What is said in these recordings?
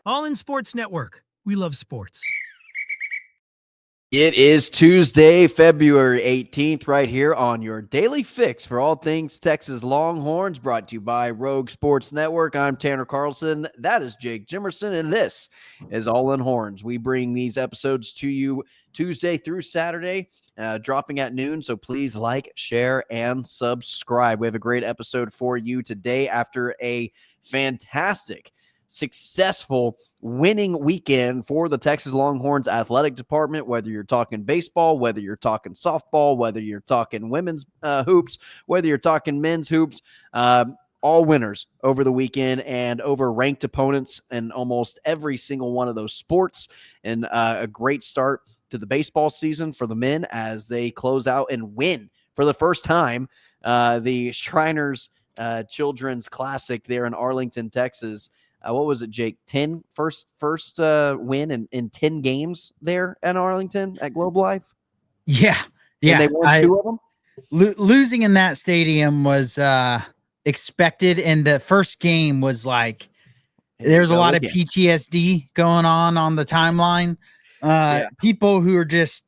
All in Sports Network. We love sports. It is Tuesday, February 18th, right here on your daily fix for all things Texas Longhorns, brought to you by Rogue Sports Network. I'm Tanner Carlson. That is Jake Jimerson, and this is All in Horns. We bring these episodes to you Tuesday through Saturday, dropping at noon, so please like, share, and subscribe. We have a great episode for you today after a fantastic successful winning weekend for the Texas Longhorns athletic department, whether you're talking baseball, whether you're talking softball, whether you're talking women's hoops, whether you're talking men's hoops, all winners over the weekend and over ranked opponents in almost every single one of those sports. And a great start to the baseball season for the men as they close out and win for the first time the Shriners Children's Classic there in Arlington, Texas. What was it, Jake? First win in 10 games there at Arlington at Globe Life? Yeah. And they won 2 of them? Losing in that stadium was expected, and the first game was like there's a lot of PTSD going on the timeline. People who are just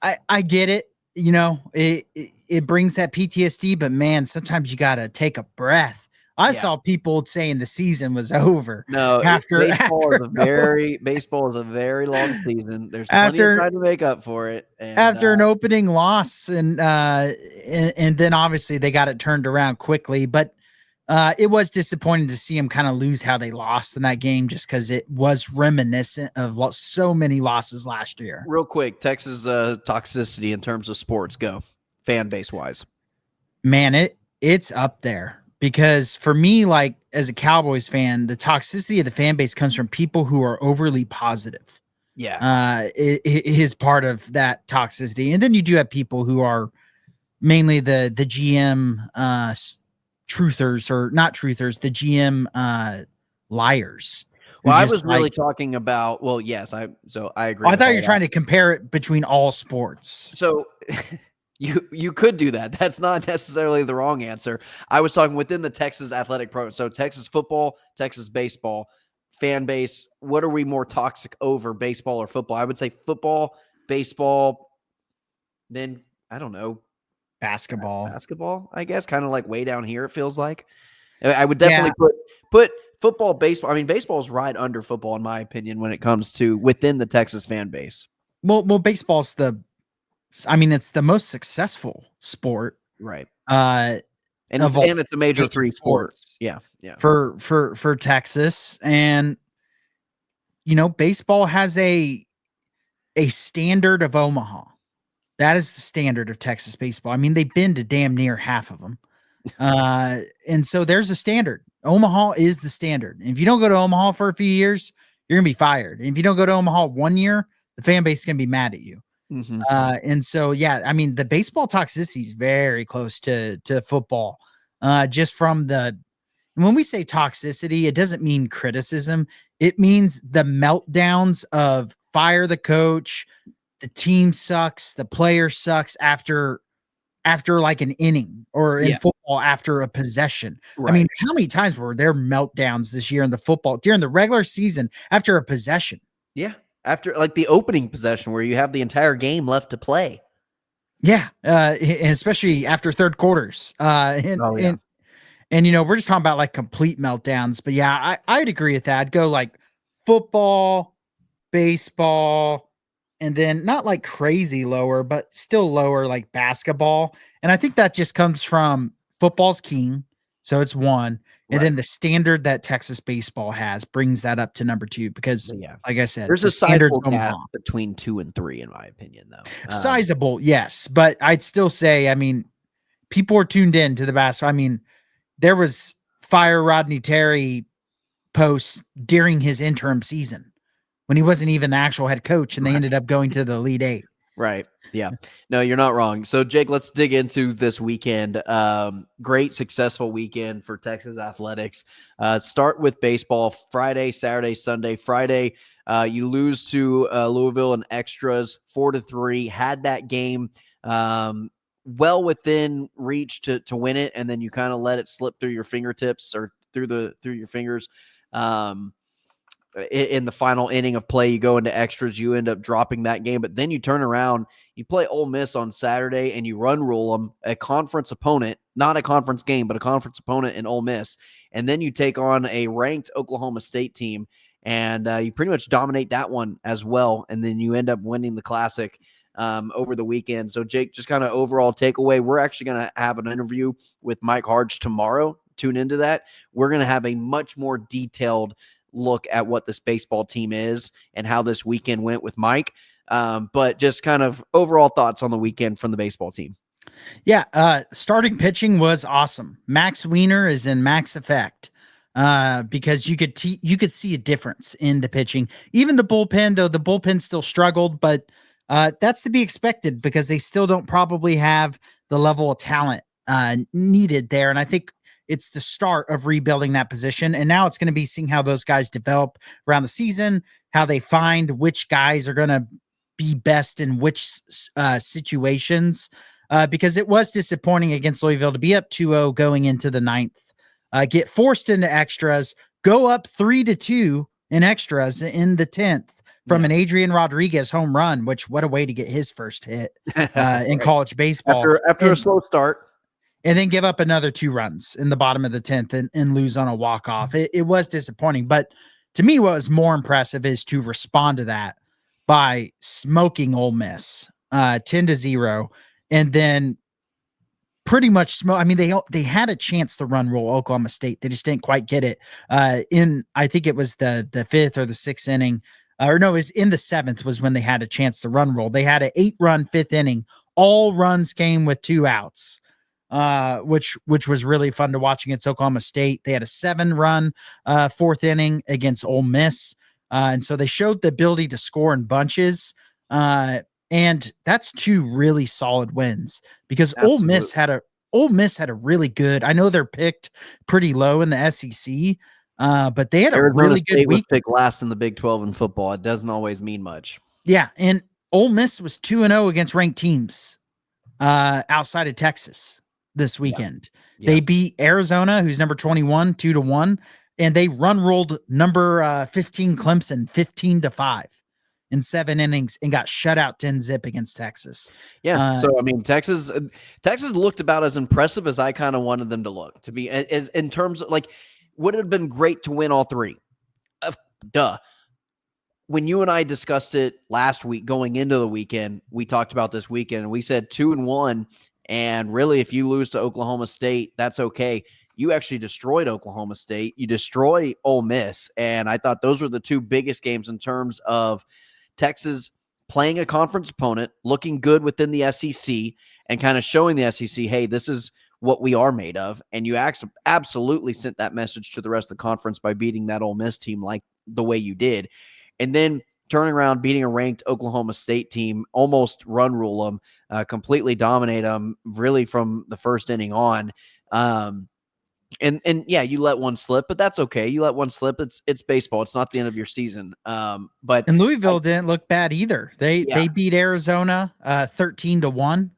I get it. You know, it brings that PTSD, but man, sometimes you got to take a breath. I saw people saying the season was over. No, baseball is a very long season. There's plenty of time to make up for it. And, after an opening loss, and then obviously they got it turned around quickly. But it was disappointing to see them kind of lose how they lost in that game, just because it was reminiscent of so many losses last year. Real quick, Texas toxicity in terms of sports, go fan base wise. Man, it's up there. Because for me, like as a Cowboys fan, the toxicity of the fan base comes from people who are overly positive. Yeah. It is part of that toxicity. And then you do have people who are mainly the GM truthers, or not truthers, the GM liars. Well, I was really talking about, well, yes, I agree. I thought you were trying to compare it between all sports. So You could do that. That's not necessarily the wrong answer. I was talking within the Texas athletic program. So Texas football, Texas baseball, fan base. What are we more toxic over, baseball or football? I would say football, baseball, then I don't know. Basketball, I guess, kind of like way down here, it feels like. I would definitely put football, baseball. I mean, baseball is right under football, in my opinion, when it comes to within the Texas fan base. Well, baseball's it's the most successful sport, right? And it's a major 3 sport. Yeah. For Texas, and baseball has a standard of Omaha. That is the standard of Texas baseball. I mean, they've been to damn near half of them, and so there's a standard. Omaha is the standard. And if you don't go to Omaha for a few years, you're gonna be fired. And if you don't go to Omaha 1 year, the fan base is gonna be mad at you. Mm-hmm. And so, I mean, the baseball toxicity is very close to football. Just from when we say toxicity, it doesn't mean criticism. It means the meltdowns of fire the coach, the team sucks, the player sucks after like an inning, or in football after a possession. Right. I mean, how many times were there meltdowns this year in the football during the regular season after a possession? Yeah. After like the opening possession where you have the entire game left to play. Yeah. Especially after third quarters. And we're just talking about like complete meltdowns, but I'd agree with that. I'd go like football, baseball, and then not like crazy lower, but still lower, like basketball. And I think that just comes from football's king. So it's 1. And then the standard that Texas baseball has brings that up to number 2, because, like I said, there's a sizable gap between 2 and 3, in my opinion, though. Sizable, yes. But I'd still say, I mean, people are tuned in to the basketball. I mean, there was fire Rodney Terry posts during his interim season when he wasn't even the actual head coach, and they ended up going to the Elite 8. Right. Yeah. No, you're not wrong. So, Jake, let's dig into this weekend. Great, successful weekend for Texas athletics. Start with baseball. Friday, Saturday, Sunday. Friday, you lose to Louisville in extras, 4-3. Had that game well within reach to win it, and then you kind of let it slip through your fingertips, or through your fingers. in the final inning of play, you go into extras, you end up dropping that game. But then you turn around, you play Ole Miss on Saturday, and you run rule them, a conference opponent, not a conference game, but a conference opponent in Ole Miss. And then you take on a ranked Oklahoma State team, and you pretty much dominate that one as well. And then you end up winning the Classic over the weekend. So, Jake, just kind of overall takeaway, we're actually going to have an interview with Mike Harge tomorrow. Tune into that. We're going to have a much more detailed look at what this baseball team is and how this weekend went with Mike. But just kind of overall thoughts on the weekend from the baseball team. Yeah, starting pitching was awesome. Max Wiener is in max effect because you could see a difference in the pitching. Even the bullpen, though, the bullpen still struggled, but that's to be expected because they still don't probably have the level of talent needed there. And I think it's the start of rebuilding that position. And now it's going to be seeing how those guys develop around the season, how they find which guys are going to be best in which situations. Because it was disappointing against Louisville to be up 2-0 going into the ninth, get forced into extras, go up 3-2 in extras in the 10th from an Adrian Rodriguez home run, which what a way to get his first hit in college baseball. After a slow start. And then give up another 2 runs in the bottom of the 10th and lose on a walk-off. It was disappointing. But to me, what was more impressive is to respond to that by smoking Ole Miss 10-0. And then pretty much smoke. I mean, they had a chance to run rule Oklahoma State. They just didn't quite get it. I think it was the 5th or the 6th inning. Or no, it was in the 7th was when they had a chance to run rule. They had an 8-run 5th inning. All runs came with 2 outs. Which was really fun to watch against Oklahoma State. They had a 7-run 4th inning against Ole Miss. And so they showed the ability to score in bunches. And that's 2 really solid wins because Ole Miss had a really good, I know they're picked pretty low in the SEC, but they had Arizona a really State good week. was picked last in the Big 12 in football. It doesn't always mean much. Yeah. And Ole Miss was 2-0 against ranked teams outside of Texas this weekend. Yeah. They beat Arizona, who's number 21, 2-1, and they run rolled number 15 Clemson 15-5 in 7 innings and got shut out 10-0 against Texas. Yeah. So I mean, Texas looked about as impressive as I kind of wanted them to look, to be as in terms of like, would it have been great to win all 3? Duh. When you and I discussed it last week going into the weekend, we talked about this weekend and we said 2-1. And really, if you lose to Oklahoma State, that's okay. You actually destroyed Oklahoma State. You destroy Ole Miss. And I thought those were the 2 biggest games in terms of Texas playing a conference opponent, looking good within the SEC, and kind of showing the SEC, hey, this is what we are made of. And you absolutely sent that message to the rest of the conference by beating that Ole Miss team like the way you did. And then turning around, beating a ranked Oklahoma State team, almost run rule them, completely dominate them really from the first inning on. And yeah, you let one slip, but that's okay. You let one slip. It's baseball. It's not the end of your season. But Louisville didn't look bad either. They beat Arizona 13-1.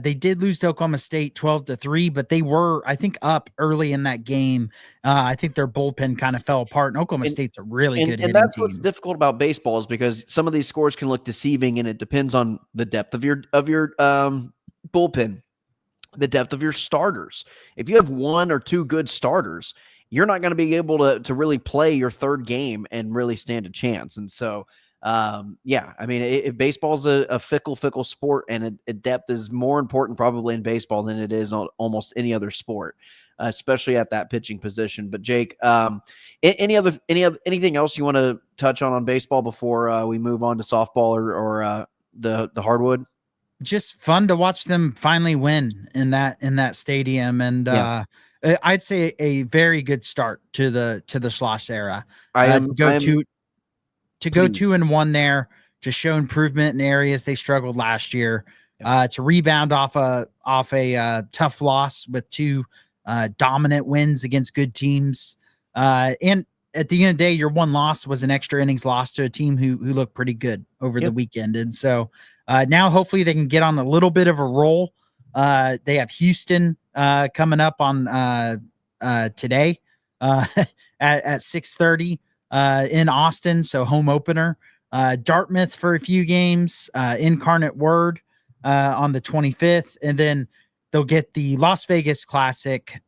They did lose to Oklahoma State 12-3, but they were, I think, up early in that game. I think their bullpen kind of fell apart, and Oklahoma State's a really good hitting that's team. What's difficult about baseball is because some of these scores can look deceiving, and it depends on the depth of your bullpen, the depth of your starters. If you have 1 or 2 good starters, you're not going to be able to really play your 3rd game and really stand a chance. And so, yeah, I mean, baseball's a fickle sport, and depth is more important probably in baseball than it is on almost any other sport, especially at that pitching position. But Jake, anything else you want to touch on baseball before we move on to softball or the hardwood? Just fun to watch them finally win in that stadium, and I'd say a very good start to the Schloss era. To go 2-1 there, to show improvement in areas they struggled last year, to rebound off a tough loss with 2 dominant wins against good teams, and at the end of the day, your 1 loss was an extra innings loss to a team who looked pretty good over the weekend. And so now hopefully they can get on a little bit of a roll. They have Houston coming up on today at 6:30. in Austin, so home opener. Dartmouth for a few games, Incarnate Word on the 25th, and then they'll get the Las Vegas Classic,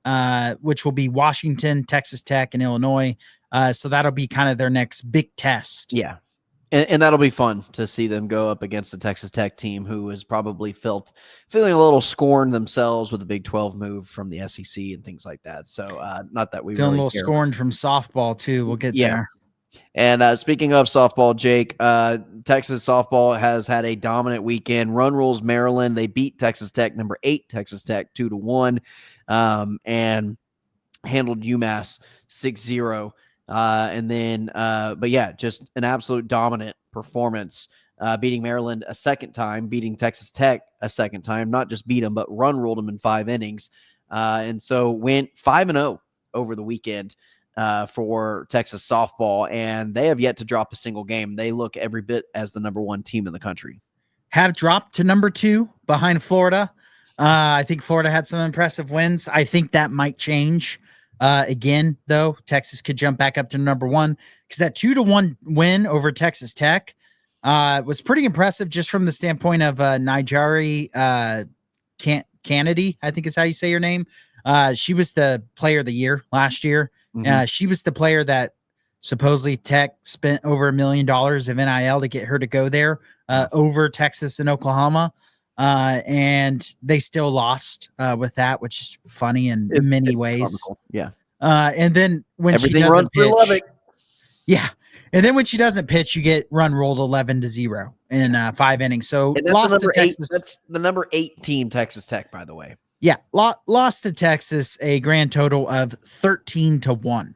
which will be Washington, Texas Tech, and Illinois. So that'll be kind of their next big test. Yeah. And that'll be fun to see them go up against the Texas Tech team, who has probably feeling a little scorned themselves with the Big 12 move from the SEC and things like that. So not that we Feeling really a little care. scorned from softball too. We'll get there. And speaking of softball, Jake, Texas softball has had a dominant weekend. Run Rules Maryland, they beat Texas Tech, number 8 Texas Tech 2-1, and handled UMass 6-0. But yeah, just an absolute dominant performance, beating Maryland a second time, beating Texas Tech a second time, not just beat them, but ruled them in 5 innings. And so went 5-0 over the weekend for Texas softball, and they have yet to drop a single game. They look every bit as the number 1 team in the country. Have dropped to number 2 behind Florida. I think Florida had some impressive wins. I think that might change. Again, though, Texas could jump back up to number 1 because that 2-1 win over Texas Tech was pretty impressive just from the standpoint of Nigeri Kennedy, I think is how you say your name. She was the player of the year last year. Mm-hmm. She was the player that supposedly Tech spent over $1 million of NIL to get her to go there over Texas and Oklahoma. And they still lost with that, which is funny in many ways. Comical. Yeah. And then when everything she doesn't pitch, yeah. And then when she doesn't pitch, you get ruled 11-0 in 5 innings. So and that's lost the number to 8. Texas. That's the number 8 team, Texas Tech, by the way. Yeah, lost to Texas a grand total of 13-1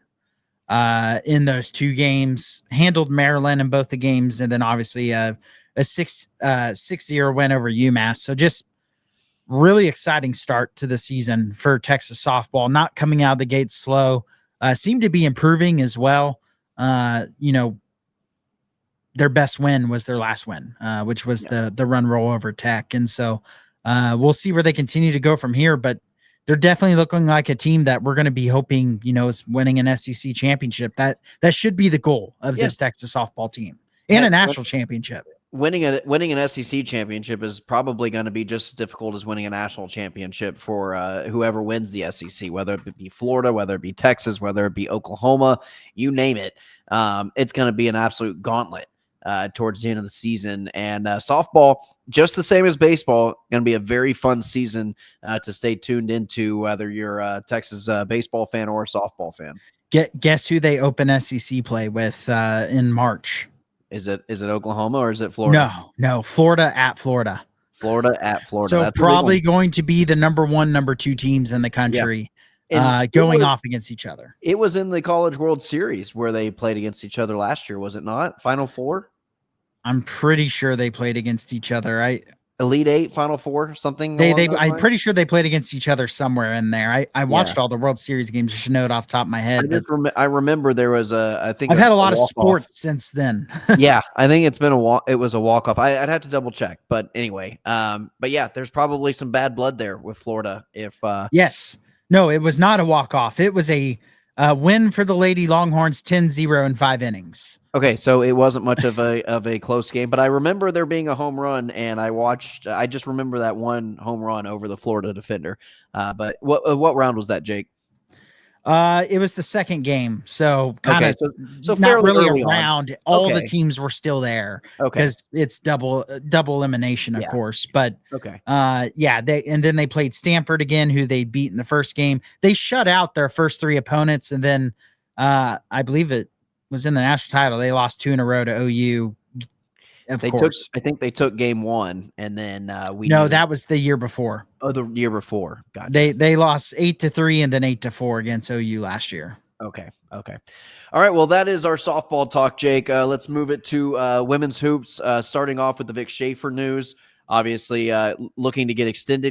in those 2 games. Handled Maryland in both the games, and then obviously a 6-0 win over UMass. So just really exciting start to the season for Texas softball. Not coming out of the gates slow, seemed to be improving as well. Their best win was their last win, which was the run roll over Tech, and so. We'll see where they continue to go from here, but they're definitely looking like a team that we're going to be hoping, is winning an SEC championship. That should be the goal of this Texas softball team and a national championship. Winning an SEC championship is probably going to be just as difficult as winning a national championship for whoever wins the SEC, whether it be Florida, whether it be Texas, whether it be Oklahoma, you name it. It's going to be an absolute gauntlet towards the end of the season. And softball, just the same as baseball, going to be a very fun season to stay tuned into, whether you're a Texas baseball fan or a softball fan. Guess who they open SEC play with in March? Is it Oklahoma or is it Florida? No, Florida at Florida. Florida at Florida. So that's probably going to be the number 1, number 2 teams in the country going off against each other. It was in the College World Series where they played against each other last year, was it not? Final Four? I'm pretty sure they played against each other. Elite 8, Final Four, something. I'm pretty sure they played against each other somewhere in there. I watched all the World Series games. I should know it off the top of my head. I remember there was I've had a lot of sports since then. Yeah, I think it was a walk off. I'd have to double check, but anyway, but yeah, there's probably some bad blood there with Florida. Yes, no, it was not a walk off. It was a win for the Lady Longhorns, 10-0 in 5 innings. Okay, so it wasn't much of a close game, but I remember there being a home run, and I just remember that one home run over the Florida defender. But what round was that, Jake? It was the second game, so kind of so not really early around. On. All the teams were still there because it's double elimination, of course. But then they played Stanford again, who they beat in the first game. They shut out their first 3 opponents, and then I believe it was in the national title. They lost 2 in a row to OU. I think they took game 1, and then that was the year before. Oh, the year before. Gotcha. They lost 8-3 and then 8-4 against OU last year. Okay. All right. Well, that is our softball talk, Jake. Let's move it to women's hoops. Starting off with the Vic Schaefer news. Obviously, looking to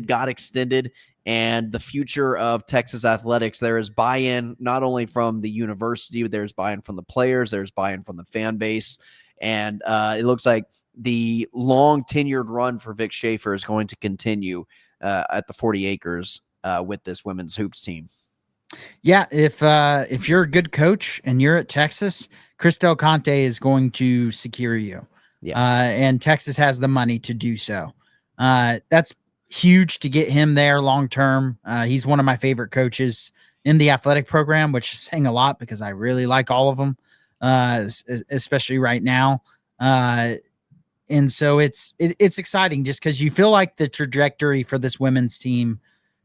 got extended, and the future of Texas athletics. There is buy-in not only from the university, but there's buy-in from the players. There's buy-in from the fan base. And it looks like the long tenured run for Vic Schaefer is going to continue at the 40 acres with this women's hoops team. Yeah, if you're a good coach and you're at Texas, Chris Del Conte is going to secure you. Yeah. And Texas has the money to do so. That's huge to get him there long term. He's one of my favorite coaches in the athletic program, which is saying a lot because I really like all of them, especially right now. And so it's exciting just because you feel like the trajectory for this women's team,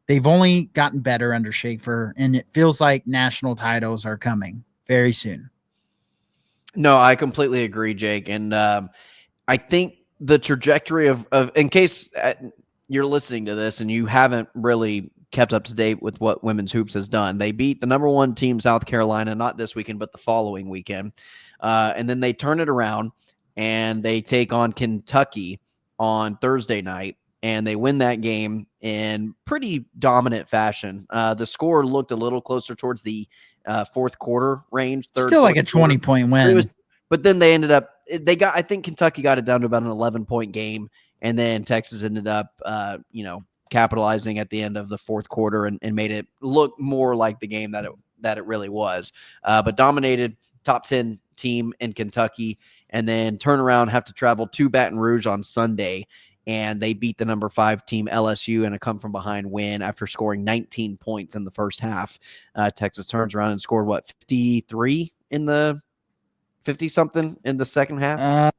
they've only gotten better under Schaefer, and it feels like national titles are coming very soon. No, I completely agree, Jake. And I think the trajectory of in case you're listening to this and you haven't really kept up to date with what women's hoops has done, they beat the number one team, South Carolina, not this weekend, but the following weekend. And then they turn it around and they take on Kentucky on Thursday night. And they win that game in pretty dominant fashion. The score looked a little closer towards the fourth quarter range. Still like a 20-point win. But then they ended up, I think Kentucky got it down to about an 11-point game. And then Texas ended up, capitalizing at the end of the fourth quarter and made it look more like the game that it really was. But dominated top 10 team in Kentucky, and then turn around, have to travel to Baton Rouge on Sunday. And they beat the number 5 team LSU in a come from behind win after scoring 19 points in the first half. Texas turns around and scored 53 in the 50 something in the second half.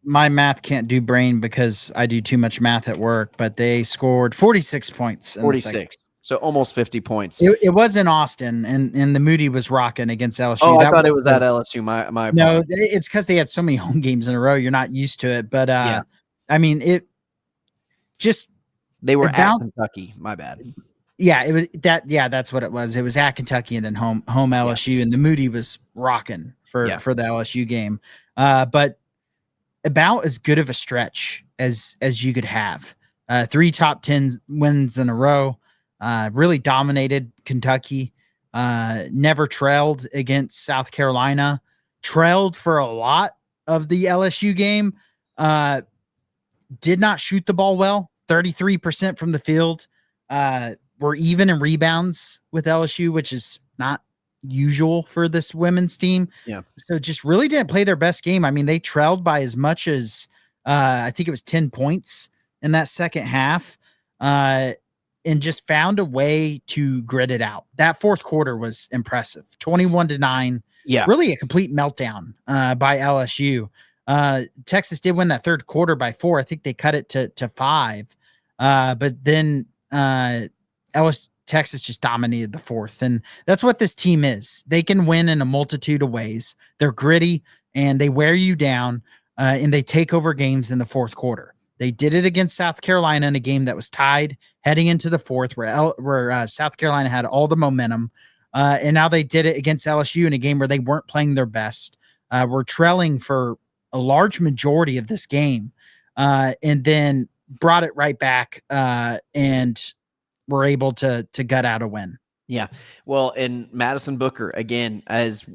My math can't do brain because I do too much math at work, but they scored 46 points. 46. So almost 50 points. It was in Austin, and the Moody was rocking against LSU. Oh, I thought it was at LSU. My no, it's because they had so many home games in a row. You're not used to it, but yeah. I mean, it just they were at Kentucky. My bad. Yeah, it was that. Yeah, that's what it was. It was at Kentucky and then home LSU, and the Moody was rocking for the LSU game. But about as good of a stretch as you could have. 3 top 10 wins in a row. Really dominated Kentucky. Never trailed against South Carolina. Trailed for a lot of the LSU game. Did not shoot the ball well. 33% from the field. Were even in rebounds with LSU, which is not usual for this women's team. Yeah. So just really didn't play their best game. I mean, they trailed by as much as I think it was 10 points in that second half. And just found a way to grit it out. That fourth quarter was impressive. 21-9. Yeah. Really a complete meltdown by LSU. Texas did win that third quarter by 4. I think they cut it to 5. But then Texas just dominated the fourth. And that's what this team is. They can win in a multitude of ways. They're gritty and they wear you down and they take over games in the fourth quarter. They did it against South Carolina in a game that was tied heading into the fourth where South Carolina had all the momentum. And now they did it against LSU in a game where they weren't playing their best. Were trailing for a large majority of this game and then brought it right back and were able to gut out a win. Yeah. Well, and Madison Booker, again, as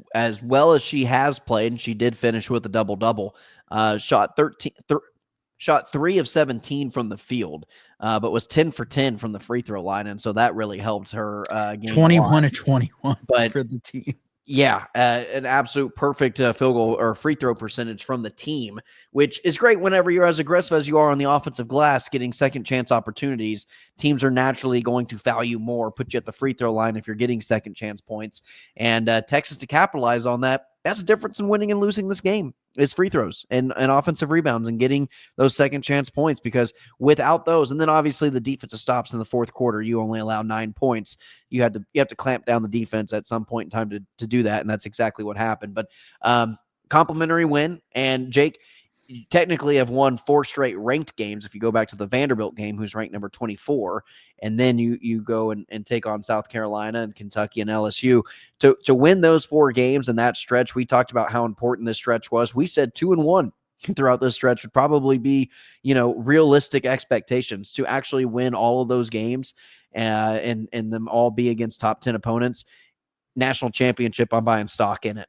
well as she has played, and she did finish with a double-double, shot 3 of 17 from the field, but was 10 for 10 from the free throw line. And so that really helped her. 21 of 21 for the team. Yeah, an absolute perfect field goal or free throw percentage from the team, which is great whenever you're as aggressive as you are on the offensive glass, getting second chance opportunities. Teams are naturally going to value more, put you at the free throw line if you're getting second chance points. And Texas to capitalize on that. That's the difference in winning and losing this game is free throws and offensive rebounds and getting those second chance points, because without those, and then obviously the defensive stops in the fourth quarter, you only allow 9 points. You have to clamp down the defense at some point in time to do that. And that's exactly what happened. But complimentary win. And Jake, you technically have won 4 straight ranked games. If you go back to the Vanderbilt game, who's ranked number 24, and then you go and take on South Carolina and Kentucky and LSU to win those 4 games in that stretch. We talked about how important this stretch was. We said 2-1 throughout this stretch would probably be, realistic expectations to actually win all of those games and them all be against top 10 opponents. National championship, I'm buying stock in it.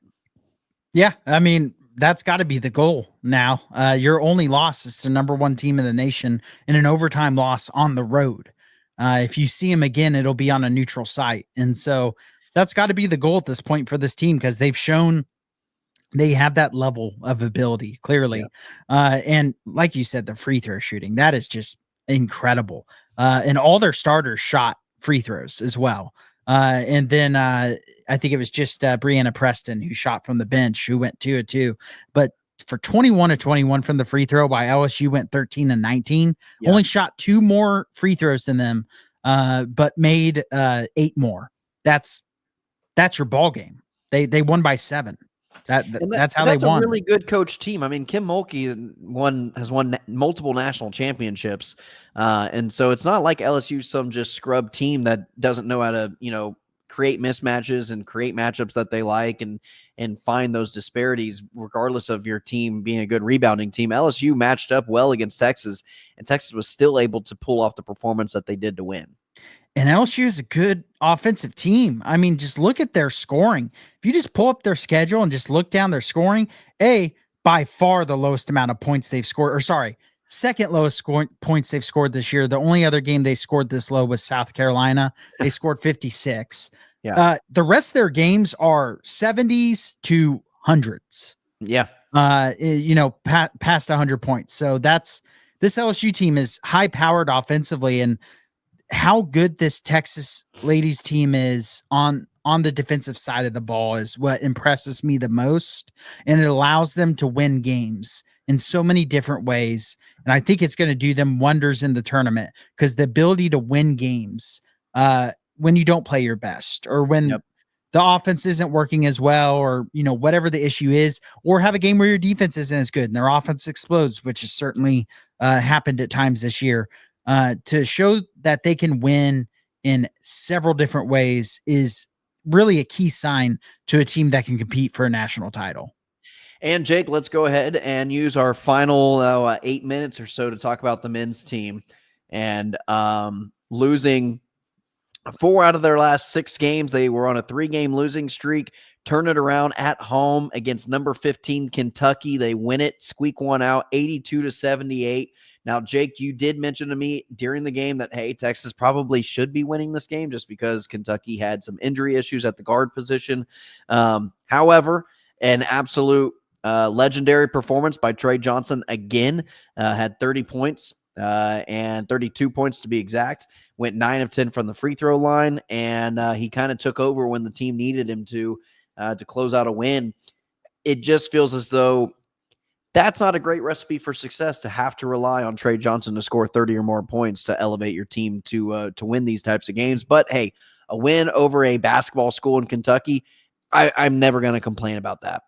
Yeah, I mean, that's got to be the goal now. Your only loss is to number 1 team in the nation in an overtime loss on the road. If you see him again, it'll be on a neutral site. And so that's got to be the goal at this point for this team, because they've shown they have that level of ability clearly. And like you said, the free throw shooting, that is just incredible. And all their starters shot free throws as well. And then I think it was just Brianna Preston who shot from the bench, who went 2 of 2. But for 21 of 21 from the free throw, by LSU went 13 and 19. Only shot 2 more free throws than them, but made 8 more. That's your ball game. They won by 7. That's how they won. That's a really good coach team. I mean, Kim Mulkey has won multiple national championships, and so it's not like LSU some just scrub team that doesn't know how to create mismatches and create matchups that they like and find those disparities, regardless of your team being a good rebounding team. LSU matched up well against Texas, and Texas was still able to pull off the performance that they did to win. And LSU is a good offensive team. I mean, just look at their scoring. If you just pull up their schedule and just look down their scoring, by far the lowest amount of points they've scored, or sorry, second lowest points they've scored this year. The only other game they scored this low was South Carolina. They scored 56. The rest of their games are 70s to hundreds. Past 100 points. So this LSU team is high powered offensively, and how good this Texas ladies team is on the defensive side of the ball is what impresses me the most. And it allows them to win games in so many different ways. And I think it's going to do them wonders in the tournament, because the ability to win games when you don't play your best, or when the offense isn't working as well, or, whatever the issue is, or have a game where your defense isn't as good and their offense explodes, which has certainly happened at times this year. To show that they can win in several different ways is really a key sign to a team that can compete for a national title. And Jake, let's go ahead and use our final 8 minutes or so to talk about the men's team, and losing 4 out of their last 6 games. They were on a 3-game losing streak. Turn it around at home against number 15 Kentucky. They win it, squeak one out, 82-78. Now, Jake, you did mention to me during the game that, hey, Texas probably should be winning this game just because Kentucky had some injury issues at the guard position. However, an absolute legendary performance by Trey Johnson again, had 30 points and 32 points to be exact, went 9 of 10 from the free throw line, and he kind of took over when the team needed him to close out a win. It just feels as though that's not a great recipe for success, to have to rely on Trey Johnson to score 30 or more points to elevate your team to win these types of games. But hey, a win over a basketball school in Kentucky, I'm never going to complain about that.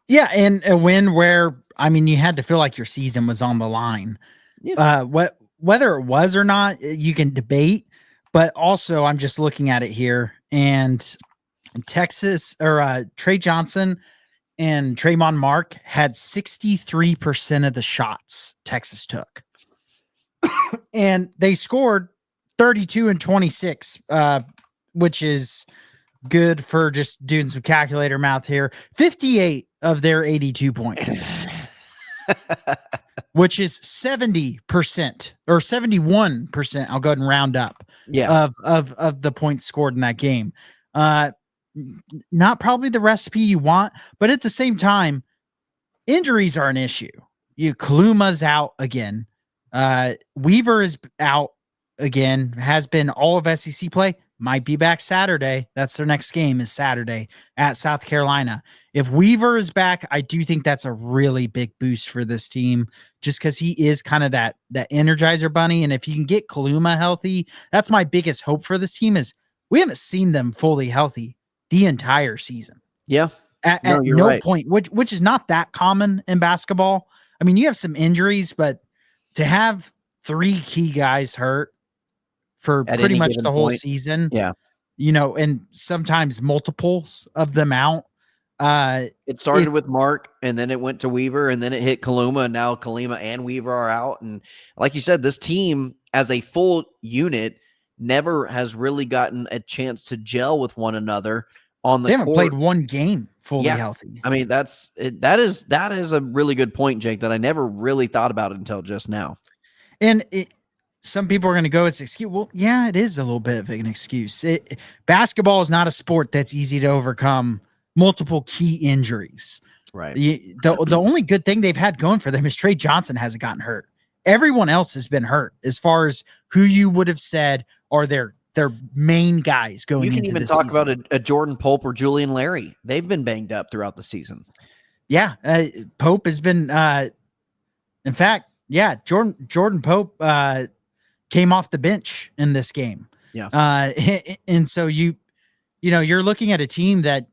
Yeah, and a win where, you had to feel like your season was on the line. Whether it was or not, you can debate. But also, I'm just looking at it here, and Texas, or Trey Johnson and Trayvon Mark had 63% of the shots Texas took. And they scored 32 and 26, which is good for just doing some calculator math here. 58 of their 82 points, which is 70% or 71%. I'll go ahead and round up of the points scored in that game. Not probably the recipe you want, but at the same time, injuries are an issue. Kaluma's out again. Weaver is out again, has been all of SEC play, might be back Saturday. That's their next game, is Saturday at South Carolina. If Weaver is back, I do think that's a really big boost for this team, just because he is kind of that energizer bunny. And if you can get Kaluma healthy, that's my biggest hope for this team, is we haven't seen them fully healthy the entire season. Yeah. At no point, which is not that common in basketball. You have some injuries, but to have 3 key guys hurt for pretty much the whole season, and sometimes multiples of them out. It started with Mark, and then it went to Weaver, and then it hit Kaluma, and now Kalima and Weaver are out. And like you said, this team as a full unit never has really gotten a chance to gel with one another on the court. They haven't played one game fully healthy. That is a really good point, Jake, that I never really thought about it until just now. And some people are going to go, it's an excuse. Well, yeah, it is a little bit of an excuse. Basketball is not a sport that's easy to overcome multiple key injuries. Right. The only good thing they've had going for them is Trey Johnson hasn't gotten hurt. Everyone else has been hurt as far as who you would have said are their main guys going into the season. You can even talk about a Jordan Pope or Julian Larry. They've been banged up throughout the season. Yeah. Pope has been, in fact, yeah, Jordan Pope came off the bench in this game. Yeah. And so you're looking at a team that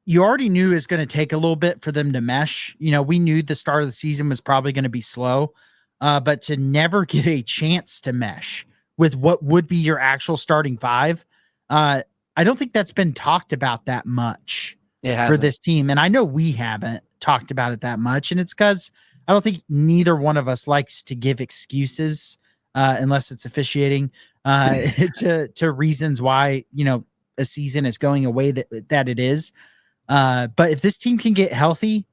you already knew is going to take a little bit for them to mesh. We knew the start of the season was probably going to be slow, but to never get a chance to mesh with what would be your actual starting five, I don't think that's been talked about that much for this team. And I know we haven't talked about it that much, and it's because I don't think neither one of us likes to give excuses unless it's officiating to reasons why, a season is going away that it is. But if this team can get healthy,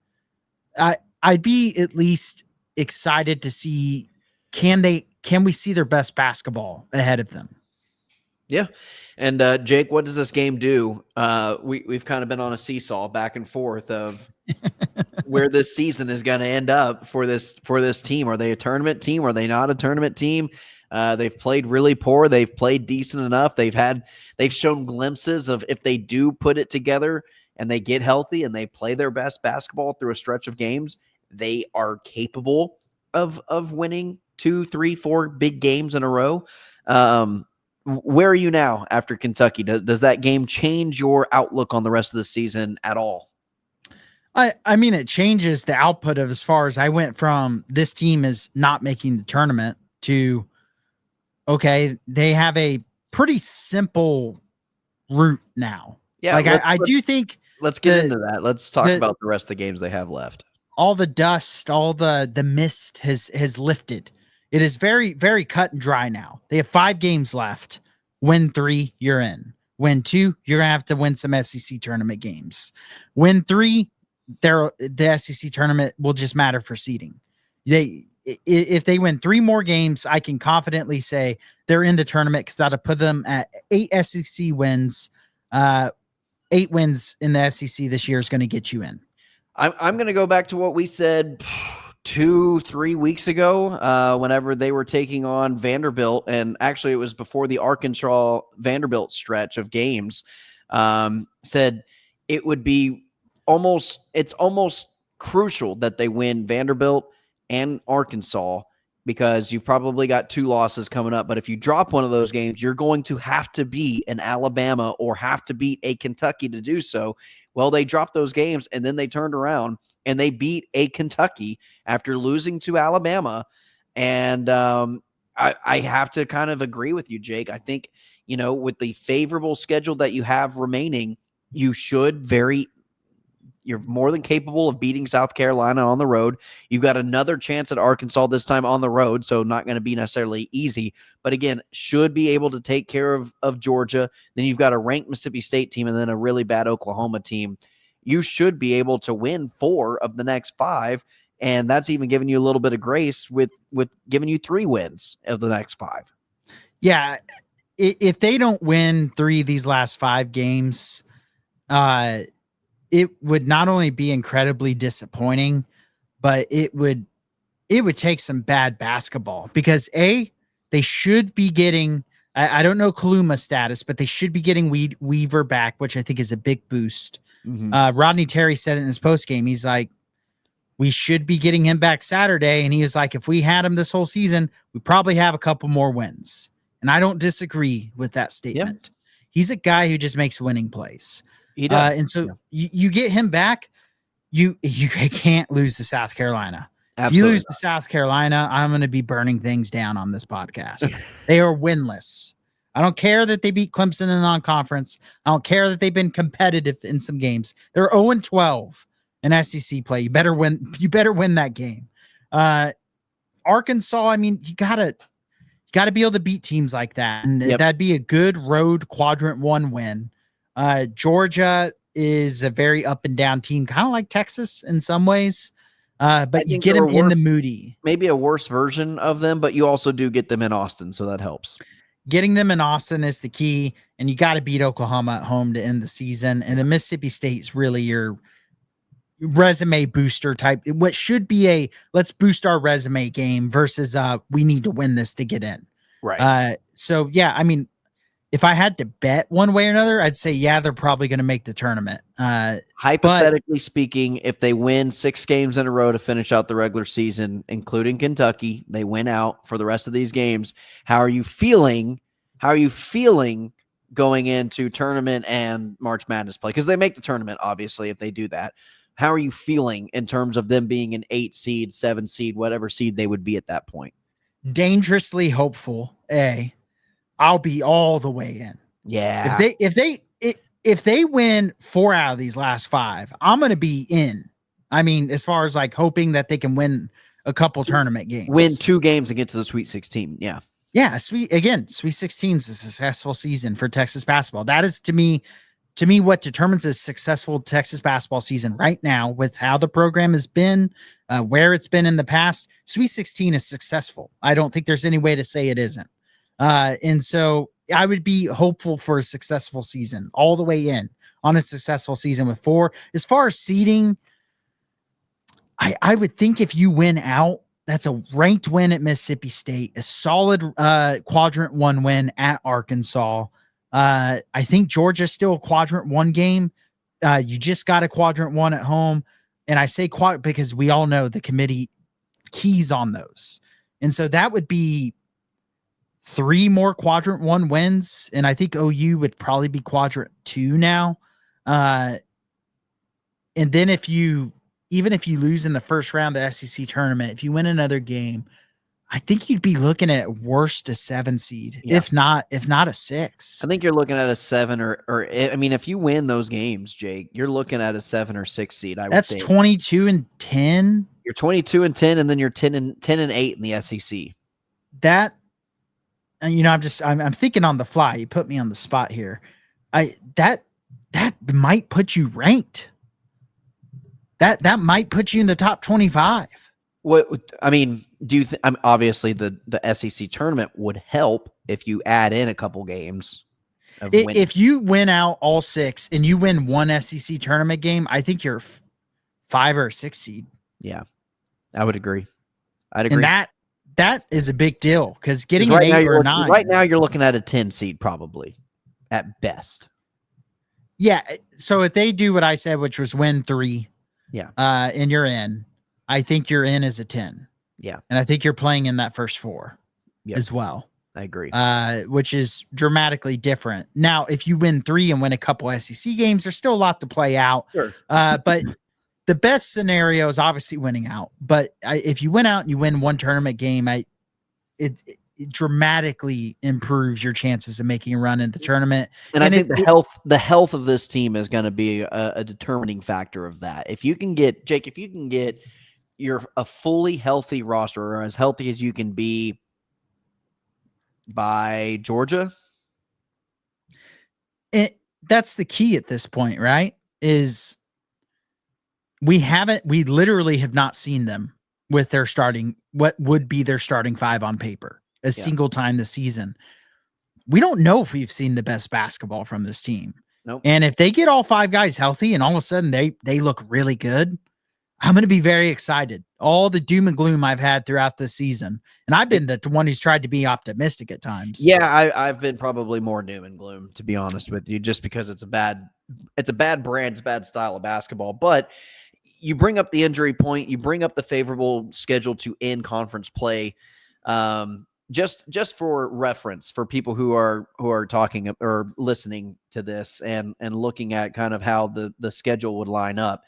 I'd be at least excited to see, can we see their best basketball ahead of them? Yeah. And Jake, what does this game do? We've kind of been on a seesaw back and forth of where this season is going to end up for this team. Are they a tournament team? Are they not a tournament team? They've played really poor. They've played decent enough. They've shown glimpses of, if they do put it together and they get healthy and they play their best basketball through a stretch of games, they are capable of winning 2, 3, 4 big games in a row. Where are you now after Kentucky? Does that game change your outlook on the rest of the season at all? I mean, it changes the output of, as far as I went from this team is not making the tournament to, okay, they have a pretty simple route now. Yeah. Like I do think. Let's get into that. Let's talk about the rest of the games they have left. All the dust, all the mist has lifted. It is very, very cut and dry now. They have 5 games left. Win 3, you're in. Win 2, you're going to have to win some SEC tournament games. Win 3, the SEC tournament will just matter for seeding. If they win 3 more games, I can confidently say they're in the tournament, because that'll put them at 8 SEC wins. 8 wins in the SEC this year is going to get you in. I'm going to go back to what we said 2-3 weeks ago, whenever they were taking on Vanderbilt, and actually it was before the Arkansas Vanderbilt stretch of games. Said it would be almost crucial that they win Vanderbilt and Arkansas, because you've probably got 2 losses coming up. But if you drop one of those games, you're going to have to beat an Alabama or have to beat a Kentucky to do so. Well, they dropped those games, and then they turned around and they beat a Kentucky after losing to Alabama. And I have to kind of agree with you, Jake. I think, with the favorable schedule that you have remaining, you're more than capable of beating South Carolina on the road. You've got another chance at Arkansas, this time on the road, so not going to be necessarily easy. But again, should be able to take care of Georgia. Then you've got a ranked Mississippi State team and then a really bad Oklahoma team. You should be able to win 4 of the next 5, and that's even giving you a little bit of grace with giving you 3 wins of the next 5. Yeah, if they don't win 3 of these last 5 games, it would not only be incredibly disappointing, but it would take some bad basketball, because they should be getting, I don't know Kaluma status, but they should be getting Weaver back, which I think is a big boost. Mm-hmm. Rodney Terry said it in his post game. He's like, we should be getting him back Saturday. And he was like, if we had him this whole season, we probably have a couple more wins. And I don't disagree with that statement. Yeah. He's a guy who just makes winning plays. He does. And so you get him back, you can't lose to South Carolina. Absolutely. If you lose to South Carolina, I'm going to be burning things down on this podcast. They are winless. I don't care that they beat Clemson in non-conference. I don't care that they've been competitive in some games. They're 0-12 in SEC play. You better win that game. Arkansas, I mean, you gotta be able to beat teams like that. And that'd be a good road quadrant 1 win. Georgia is a very up and down team, kind of like Texas in some ways. But you think get they're them in the worse. Moody. Maybe a worse version of them, but you also do get them in Austin, so that helps. Getting them in Austin is the key, and you got to beat Oklahoma at home to end the season. And then Mississippi State's really your resume booster type. What should be a let's boost our resume game versus we need to win this to get in. Right. So yeah, I mean, if I had to bet one way or another, I'd say yeah, they're probably going to make the tournament. Hypothetically speaking, if they win 6 games in a row to finish out the regular season, including Kentucky, they win out for the rest of these games. How are you feeling? How are you feeling going into tournament and March Madness play? Because they make the tournament, obviously, if they do that. How are you feeling in terms of them being an 8 seed, 7 seed, whatever seed they would be at that point? Dangerously hopeful. I'll be all the way in. Yeah. If they win 4 out of these last 5, I'm going to be in. I mean, as far as like hoping that they can win a couple tournament games, Win 2 games and get to the Sweet 16. Yeah. Yeah. Sweet 16 is a successful season for Texas basketball. That is to me, what determines a successful Texas basketball season right now with how the program has been, where it's been in the past. Sweet 16 is successful. I don't think there's any way to say it isn't. And so I would be hopeful for a successful season all the way in on a successful season with 4. As far as seeding, I would think if you win out, that's a ranked win at Mississippi State, a solid quadrant 1 win at Arkansas. I think Georgia's still a quadrant 1 game. You just got a quadrant 1 at home. And I say because we all know the committee keys on those. And so that would be 3 more quadrant 1 wins. And I think OU would probably be quadrant 2 now. And then even if you lose in the first round of the SEC tournament, if you win another game, I think you'd be looking at worst a 7 seed, if not a 6. I think you're looking at a 7 or I mean, if you win those games, Jake, you're looking at a 7 or 6 seed. That's 22-10. You're 22-10, and then you're 10-8 in the SEC. That, and I'm thinking on the fly. You put me on the spot here. That might put you ranked. That might put you in the top 25. What I mean, do you think? Obviously the SEC tournament would help if you add in a couple games. If you win out all 6 and you win 1 SEC tournament game, I think you're 5 or 6 seed. Yeah, I would agree. I'd agree. And that is a big deal because getting an 8 or 9 right now, you're looking at a 10 seed probably at best. Yeah. So if they do what I said, which was win 3, and you're in, I think you're in as a 10. Yeah. And I think you're playing in that first 4 as well. I agree. Which is dramatically different. Now, if you win 3 and win a couple SEC games, there's still a lot to play out. Sure. But the best scenario is obviously winning out. But if you win out and you win 1 tournament game, it dramatically improves your chances of making a run in the tournament. And I think the health of this team is going to be a determining factor of that. If you can get a fully healthy roster, or as healthy as you can be by Georgia, that's the key at this point, right? Is we literally have not seen them with their what would be their starting 5 on paper a single time this season. We don't know if we've seen the best basketball from this team. Nope. And if they get all 5 guys healthy and all of a sudden they look really good, I'm going to be very excited. All the doom and gloom I've had throughout the season. And I've been the one who's tried to be optimistic at times. Yeah, I've been probably more doom and gloom, to be honest with you, just because it's a bad brand, it's a bad style of basketball. But you bring up the injury point, you bring up the favorable schedule to end conference play. Just for reference for people who are talking or listening to this and looking at kind of how the schedule would line up.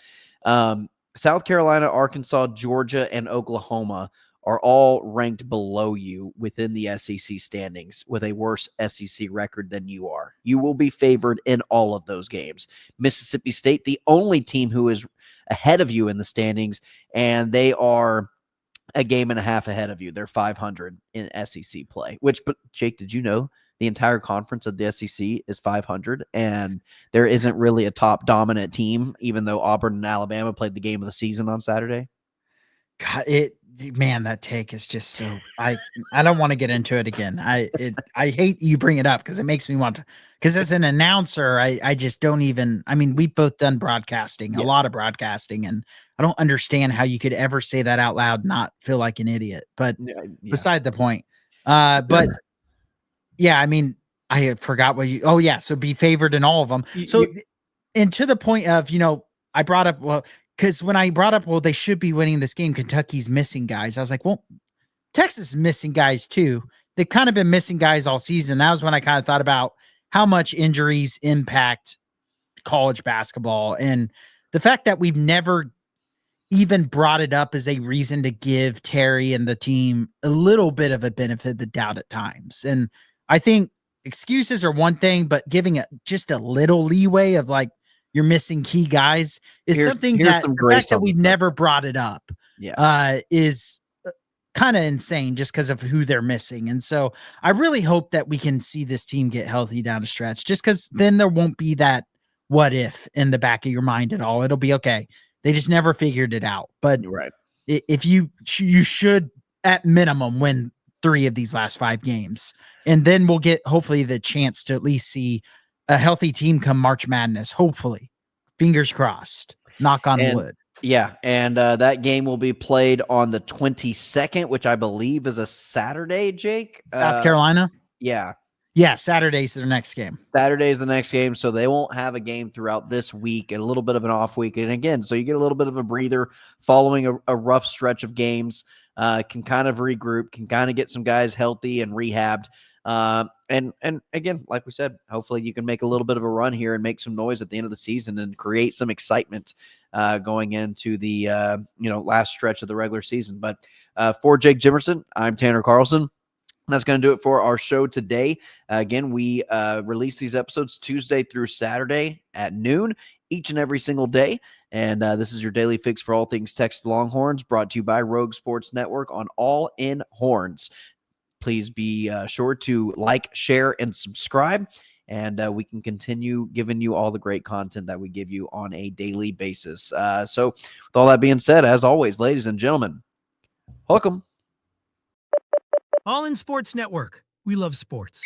South Carolina, Arkansas, Georgia, and Oklahoma are all ranked below you within the SEC standings with a worse SEC record than you are. You will be favored in all of those games. Mississippi State, the only team who is ahead of you in the standings, and they are a game and a half ahead of you. They're 500 in SEC play, but Jake, did you know the entire conference of the SEC is 500 and there isn't really a top dominant team, even though Auburn and Alabama played the game of the season on Saturday? God, man, that take is just so I don't want to get into it again. I hate you bring it up because it makes me want to, because as an announcer, I just don't even, I mean, we've both done broadcasting, a Yeah. lot of broadcasting, and I don't understand how you could ever say that out loud, not feel like an idiot. But Yeah. beside the point. But yeah, I mean, I forgot what you, oh yeah, so be favored in all of them. So and to the point of, I brought up, well, because when I brought up, well, they should be winning this game, Kentucky's missing guys. I was like, well, Texas is missing guys too. They've kind of been missing guys all season. That was when I kind of thought about how much injuries impact college basketball, and the fact that we've never even brought it up as a reason to give Terry and the team a little bit of a benefit of the doubt at times. And I think excuses are one thing, but giving it just a little leeway of like, you're missing key guys is something here's that some the fact grace that on the we've never brought it up is kind of insane just because of who they're missing. And so I really hope that we can see this team get healthy down the stretch, just because then there won't be that what if in the back of your mind at all. It'll be okay. They just never figured it out. But right. if you should at minimum win 3 of these last 5 games, and then we'll get hopefully the chance to at least see a healthy team come March Madness. Hopefully, fingers crossed. Knock on wood. Yeah, and that game will be played on the 22nd, which I believe is a Saturday, Jake. South Carolina? Yeah. Yeah, Saturday's their next game. Saturday's the next game, so they won't have a game throughout this week, a little bit of an off week. And again, so you get a little bit of a breather following a rough stretch of games, can kind of regroup, can kind of get some guys healthy and rehabbed. And again, like we said, hopefully you can make a little bit of a run here and make some noise at the end of the season and create some excitement going into the last stretch of the regular season. But for Jake Jimerson, I'm Tanner Carlson. That's going to do it for our show today. Again, we release these episodes Tuesday through Saturday at noon each and every single day. And this is your daily fix for all things Texas Longhorns, brought to you by Rogue Sports Network on All In Horns. Please be sure to like, share, and subscribe. And we can continue giving you all the great content that we give you on a daily basis. So with all that being said, as always, ladies and gentlemen, hook 'em. All in Sports Network. We love sports.